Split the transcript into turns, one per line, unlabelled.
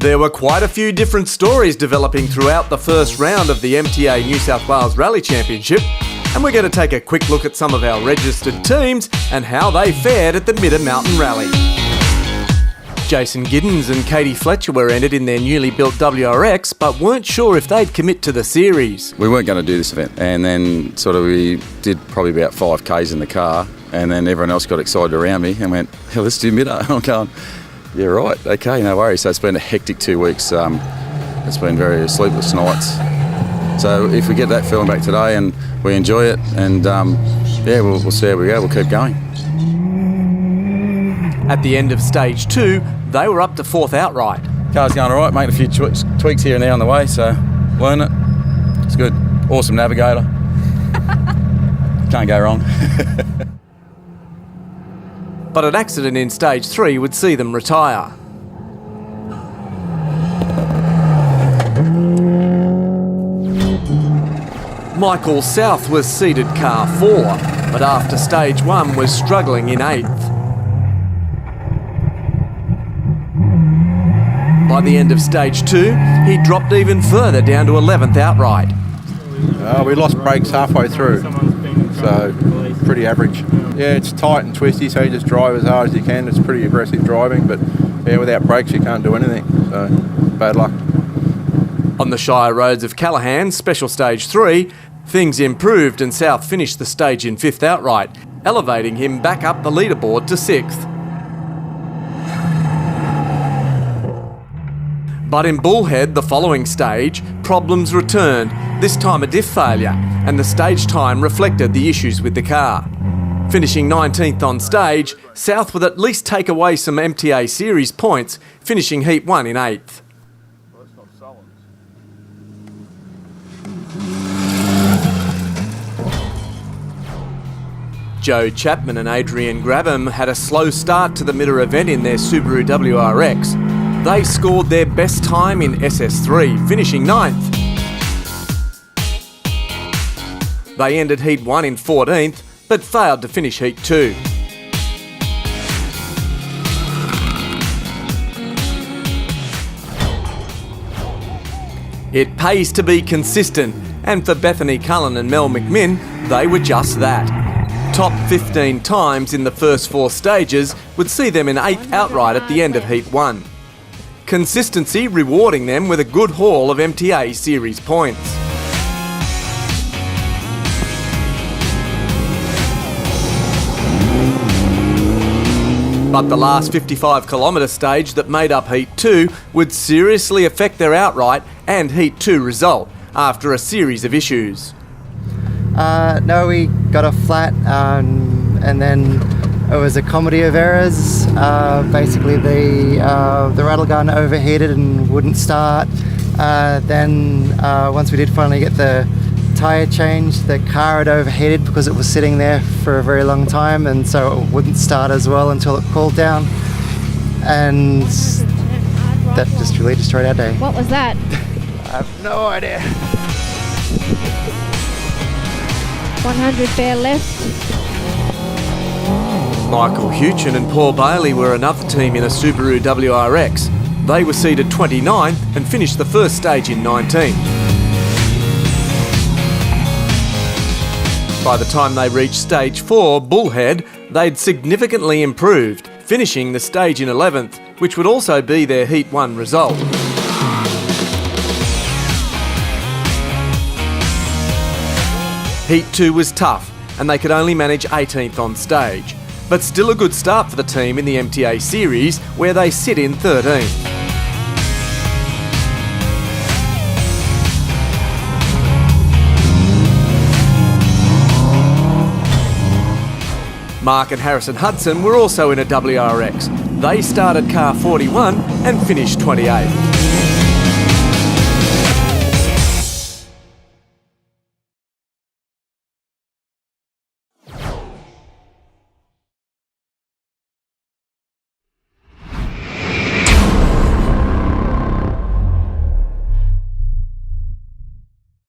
There were quite a few different stories developing throughout the first round of the MTA New South Wales Rally Championship, and we're going to take a quick look at some of our registered teams and how they fared at the Mitta Mountain Rally. Jason Giddins and Fletcher were entered in their newly built WRX, but weren't sure if they'd commit to the series.
We weren't going to do this event, and then we did probably about 5Ks in the car, and then everyone else got excited around me and went, "Hell, let's do Mitta." I'm going, "Yeah, right, okay, no worries." So it's been a hectic 2 weeks. It's been very sleepless nights. So if we get that feeling back today and we enjoy it, and we'll see how we go. We'll keep going.
At the end of stage 2, they were up to 4th outright.
Car's going all right, making a few tweaks here and there on the way, so learn it. It's good. Awesome navigator. Can't go wrong.
But an accident in stage 3 would see them retire. Michael South was seated car 4, but after stage 1 was struggling in 8th. By the end of stage 2, he dropped even further down to 11th outright.
We lost brakes halfway through, so pretty average. Yeah, it's tight and twisty, so you just drive as hard as you can. It's pretty aggressive driving, but yeah, without brakes you can't do anything, so bad luck.
On the Shire roads of Callaghan, special stage 3, things improved and South finished the stage in 5th outright, elevating him back up the leaderboard to 6th. But in Bullhead, the following stage, problems returned, this time a diff failure, and the stage time reflected the issues with the car. Finishing 19th on stage, South would at least take away some MTA Series points, finishing Heat 1 in 8th. Joe Chapman and Adrian Grabham had a slow start to the Mitta event in their Subaru WRX. They scored their best time in SS3, finishing 9th. They ended Heat 1 in 14th, but failed to finish Heat 2. It pays to be consistent, and for Bethany Cullen and Mel McMinn, they were just that. Top 15 times in the first 4 stages would see them in 8th outright at the end of Heat 1. Consistency rewarding them with a good haul of MTA Series points. But the last 55-kilometre stage that made up Heat 2 would seriously affect their outright and Heat 2 result after a series of issues.
No, we got a flat and then it was a comedy of errors. Basically the rattle gun overheated and wouldn't start. Then once we did finally get the tyre changed, the car had overheated because it was sitting there for a very long time, and so it wouldn't start as well until it cooled down. And that just really destroyed our day.
What was that?
I have no idea.
100 bare left.
Michael Heuchan and Paul Baily were another team in a Subaru WRX. They were seeded 29th and finished the first stage in 19th. By the time they reached stage 4, Bullhead, they'd significantly improved, finishing the stage in 11th, which would also be their Heat 1 result. Heat 2 was tough, and they could only manage 18th on stage. But still a good start for the team in the MTA Series, where they sit in 13th. Mark and Harrison Hudson were also in a WRX. They started car 41 and finished 28th.